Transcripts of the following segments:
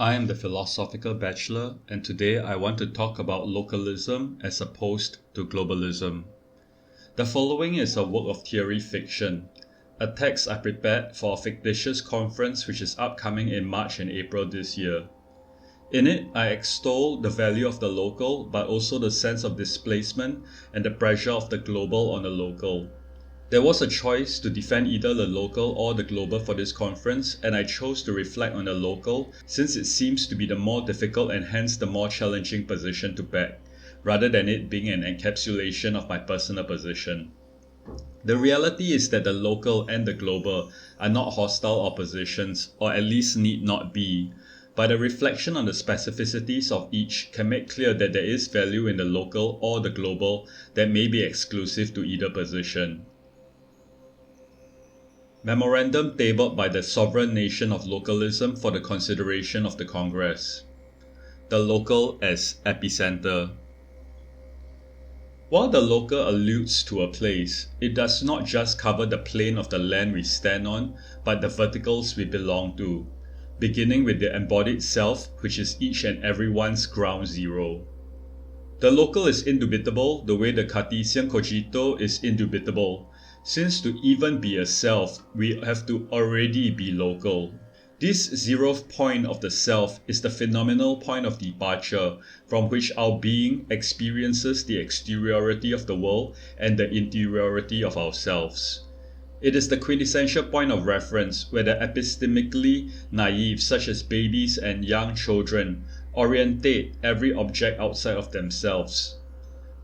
I am the Philosophical Bachelor, and today I want to talk about localism as opposed to globalism. The following is a work of theory fiction, a text I prepared for a fictitious conference which is upcoming in March and April this year. In it, I extol the value of the local, but also the sense of displacement and the pressure of the global on the local. There was a choice to defend either the local or the global for this conference, and I chose to reflect on the local since it seems to be the more difficult and hence the more challenging position to back, rather than it being an encapsulation of my personal position. The reality is that the local and the global are not hostile oppositions, or at least need not be, but a reflection on the specificities of each can make clear that there is value in the local or the global that may be exclusive to either position. Memorandum tabled by the Sovereign Nation of Localism for the consideration of the Congress. The local as epicentre. While the local alludes to a place, it does not just cover the plane of the land we stand on, but the verticals we belong to, beginning with the embodied self, which is each and everyone's ground zero. The local is indubitable the way the Cartesian cogito is indubitable, since to even be a self, we have to already be local. This zeroth point of the self is the phenomenal point of departure from which our being experiences the exteriority of the world and the interiority of ourselves. It is the quintessential point of reference where the epistemically naive, such as babies and young children, orientate every object outside of themselves.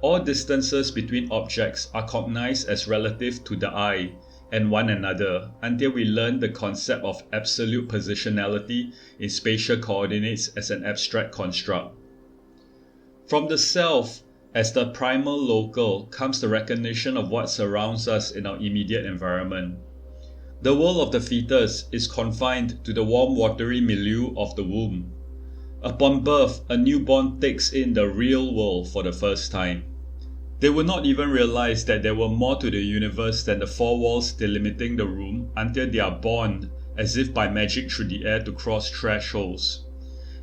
All distances between objects are cognized as relative to the eye and one another until we learn the concept of absolute positionality in spatial coordinates as an abstract construct. From the self as the primal local comes the recognition of what surrounds us in our immediate environment. The world of the fetus is confined to the warm watery milieu of the womb. Upon birth, a newborn takes in the real world for the first time. They will not even realize that there were more to the universe than the four walls delimiting the room until they are born as if by magic through the air to cross thresholds.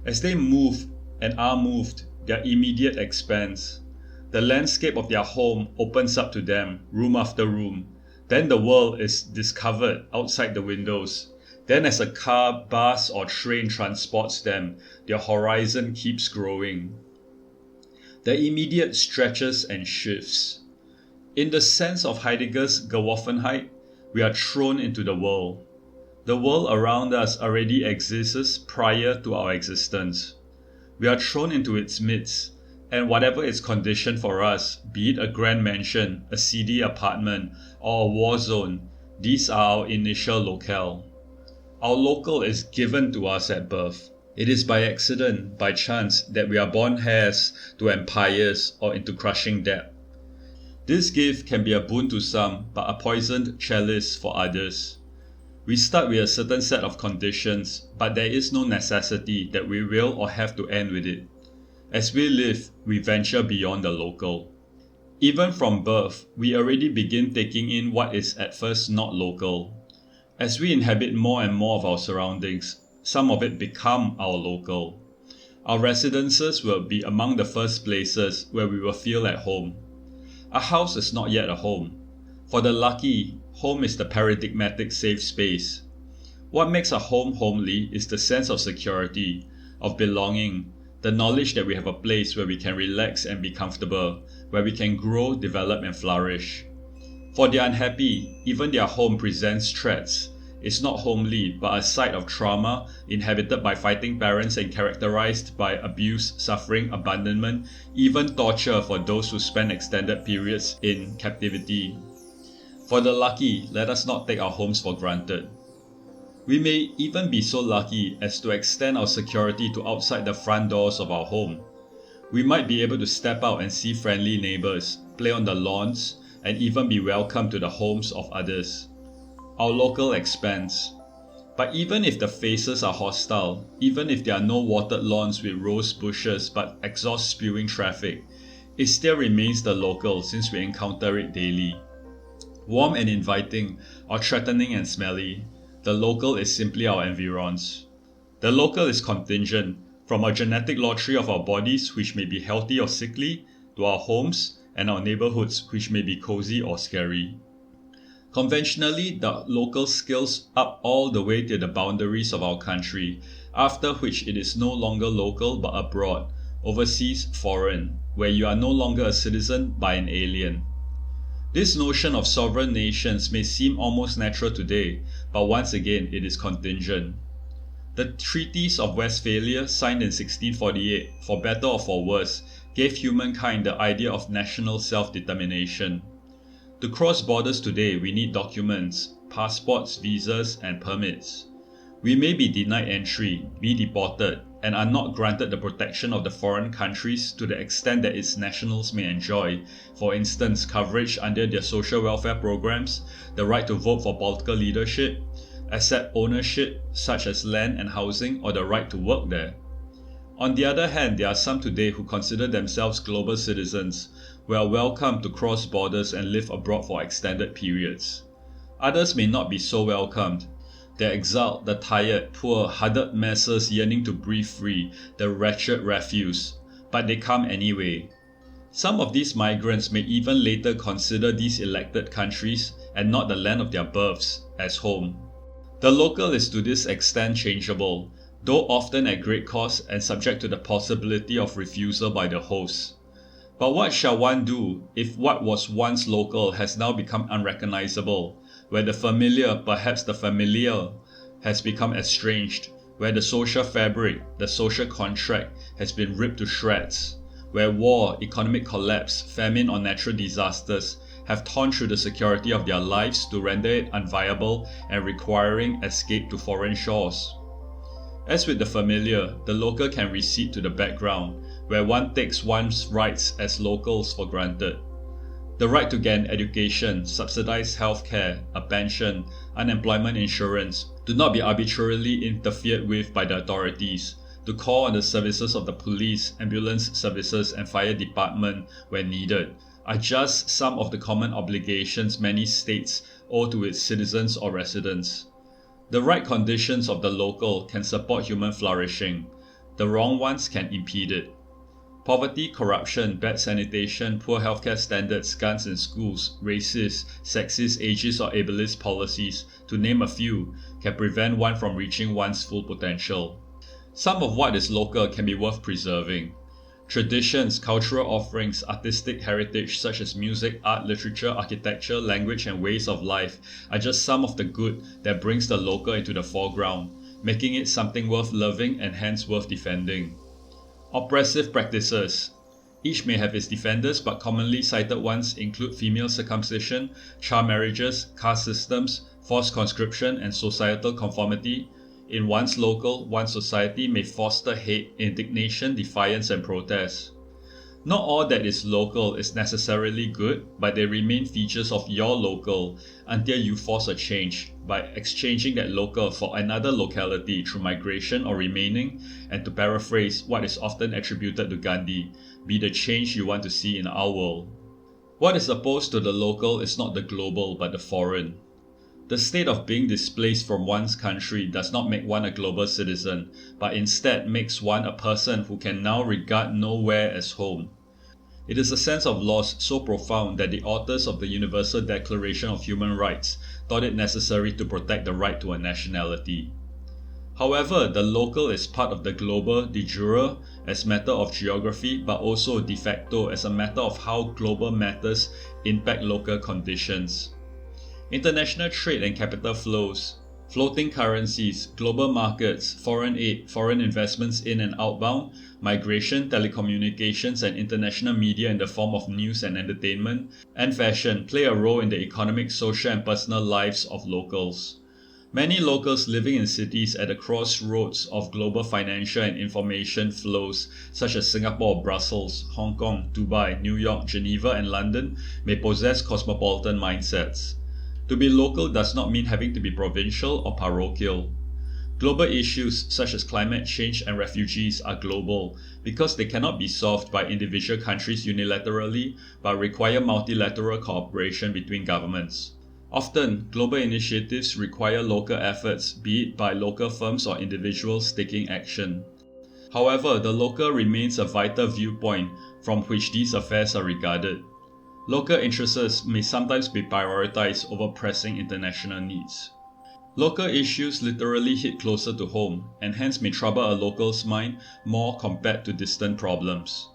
As they move and are moved, their immediate expanse. The landscape of their home opens up to them, room after room. Then the world is discovered outside the windows. Then as a car, bus or train transports them, their horizon keeps growing. The immediate stretches and shifts. In the sense of Heidegger's Geworfenheit, we are thrown into the world. The world around us already exists prior to our existence. We are thrown into its midst, and whatever its condition for us, be it a grand mansion, a seedy apartment, or a war zone, these are our initial locale. Our local is given to us at birth. It is by accident, by chance, that we are born heirs to empires or into crushing debt. This gift can be a boon to some, but a poisoned chalice for others. We start with a certain set of conditions, but there is no necessity that we will or have to end with it. As we live, we venture beyond the local. Even from birth, we already begin taking in what is at first not local. As we inhabit more and more of our surroundings, some of it become our local. Our residences will be among the first places where we will feel at home. A house is not yet a home. For the lucky, home is the paradigmatic safe space. What makes a home homely is the sense of security, of belonging, the knowledge that we have a place where we can relax and be comfortable, where we can grow, develop and flourish. For the unhappy, even their home presents threats. It's not homely, but a site of trauma inhabited by fighting parents and characterized by abuse, suffering, abandonment, even torture for those who spend extended periods in captivity. For the lucky, let us not take our homes for granted. We may even be so lucky as to extend our security to outside the front doors of our home. We might be able to step out and see friendly neighbors, play on the lawns, and even be welcomed to the homes of others. Our local expands. But even if the faces are hostile, even if there are no watered lawns with rose bushes but exhaust spewing traffic, it still remains the local since we encounter it daily. Warm and inviting, or threatening and smelly, the local is simply our environs. The local is contingent, from our genetic lottery of our bodies, which may be healthy or sickly, to our homes and our neighborhoods, which may be cozy or scary. Conventionally, the local scales up all the way to the boundaries of our country, after which it is no longer local but abroad, overseas, foreign, where you are no longer a citizen but an alien. This notion of sovereign nations may seem almost natural today, but once again it is contingent. The Treaties of Westphalia, signed in 1648, for better or for worse, gave humankind the idea of national self-determination. To cross borders today, we need documents, passports, visas, and permits. We may be denied entry, be deported, and are not granted the protection of the foreign countries to the extent that its nationals may enjoy, for instance, coverage under their social welfare programs, the right to vote for political leadership, asset ownership such as land and housing, or the right to work there. On the other hand, there are some today who consider themselves global citizens, who are welcome to cross borders and live abroad for extended periods. Others may not be so welcomed. The exiled, the tired, poor, huddled masses yearning to breathe free, the wretched refuse, but they come anyway. Some of these migrants may even later consider these elected countries, and not the land of their births, as home. The local is to this extent changeable, though often at great cost and subject to the possibility of refusal by the host. But what shall one do if what was once local has now become unrecognizable, where the familiar, perhaps the familiar, has become estranged, where the social fabric, the social contract, has been ripped to shreds, where war, economic collapse, famine or natural disasters have torn through the security of their lives to render it unviable and requiring escape to foreign shores? As with the familiar, the local can recede to the background, where one takes one's rights as locals for granted. The right to get an education, subsidized healthcare, a pension, unemployment insurance, to not be arbitrarily interfered with by the authorities, to call on the services of the police, ambulance services and fire department when needed, are just some of the common obligations many states owe to its citizens or residents. The right conditions of the local can support human flourishing. The wrong ones can impede it. Poverty, corruption, bad sanitation, poor healthcare standards, guns in schools, racist, sexist, ageist or ableist policies, to name a few, can prevent one from reaching one's full potential. Some of what is local can be worth preserving. Traditions, cultural offerings, artistic heritage such as music, art, literature, architecture, language and ways of life are just some of the good that brings the local into the foreground, making it something worth loving and hence worth defending. Oppressive practices. Each may have its defenders, but commonly cited ones include female circumcision, child marriages, caste systems, forced conscription and societal conformity. In one's local, one's society may foster hate, indignation, defiance and protest. Not all that is local is necessarily good, but they remain features of your local until you force a change by exchanging that local for another locality through migration or remaining, and to paraphrase what is often attributed to Gandhi, be the change you want to see in our world. What is opposed to the local is not the global but the foreign. The state of being displaced from one's country does not make one a global citizen, but instead makes one a person who can now regard nowhere as home. It is a sense of loss so profound that the authors of the Universal Declaration of Human Rights thought it necessary to protect the right to a nationality. However, the local is part of the global de jure as matter of geography, but also de facto as a matter of how global matters impact local conditions. International trade and capital flows, floating currencies, global markets, foreign aid, foreign investments in and outbound, migration, telecommunications and international media in the form of news and entertainment, and fashion play a role in the economic, social and personal lives of locals. Many locals living in cities at the crossroads of global financial and information flows, such as Singapore or Brussels, Hong Kong, Dubai, New York, Geneva and London, may possess cosmopolitan mindsets. To be local does not mean having to be provincial or parochial. Global issues such as climate change and refugees are global because they cannot be solved by individual countries unilaterally but require multilateral cooperation between governments. Often, global initiatives require local efforts, be it by local firms or individuals taking action. However, the local remains a vital viewpoint from which these affairs are regarded. Local interests may sometimes be prioritized over pressing international needs. Local issues literally hit closer to home, and hence may trouble a local's mind more compared to distant problems.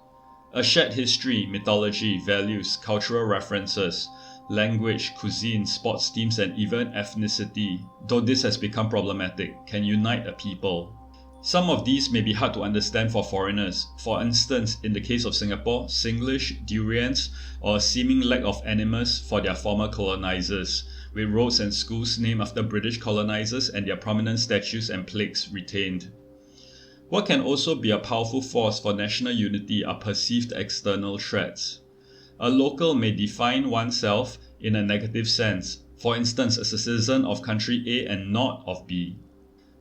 A shared history, mythology, values, cultural references, language, cuisine, sports teams, and even ethnicity, though this has become problematic, can unite a people. Some of these may be hard to understand for foreigners. For instance, in the case of Singapore, Singlish, durians, or a seeming lack of animus for their former colonizers, with roads and schools named after British colonizers and their prominent statues and plaques retained. What can also be a powerful force for national unity are perceived external threats. A local may define oneself in a negative sense, for instance as a citizen of country A and not of B.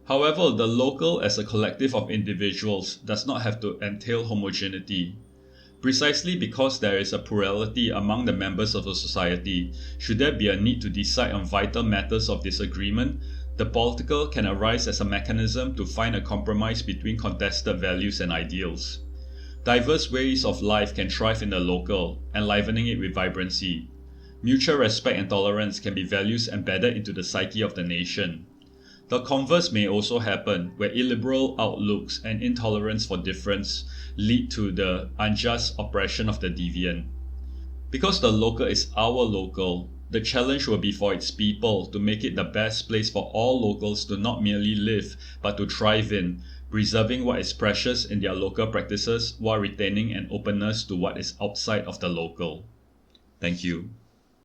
However, the local as a collective of individuals does not have to entail homogeneity. Precisely because there is a plurality among the members of a society, should there be a need to decide on vital matters of disagreement, the political can arise as a mechanism to find a compromise between contested values and ideals. Diverse ways of life can thrive in the local, enlivening it with vibrancy. Mutual respect and tolerance can be values embedded into the psyche of the nation. The converse may also happen, where illiberal outlooks and intolerance for difference lead to the unjust oppression of the deviant. Because the local is our local, the challenge will be for its people to make it the best place for all locals to not merely live, but to thrive in, preserving what is precious in their local practices while retaining an openness to what is outside of the local. Thank you.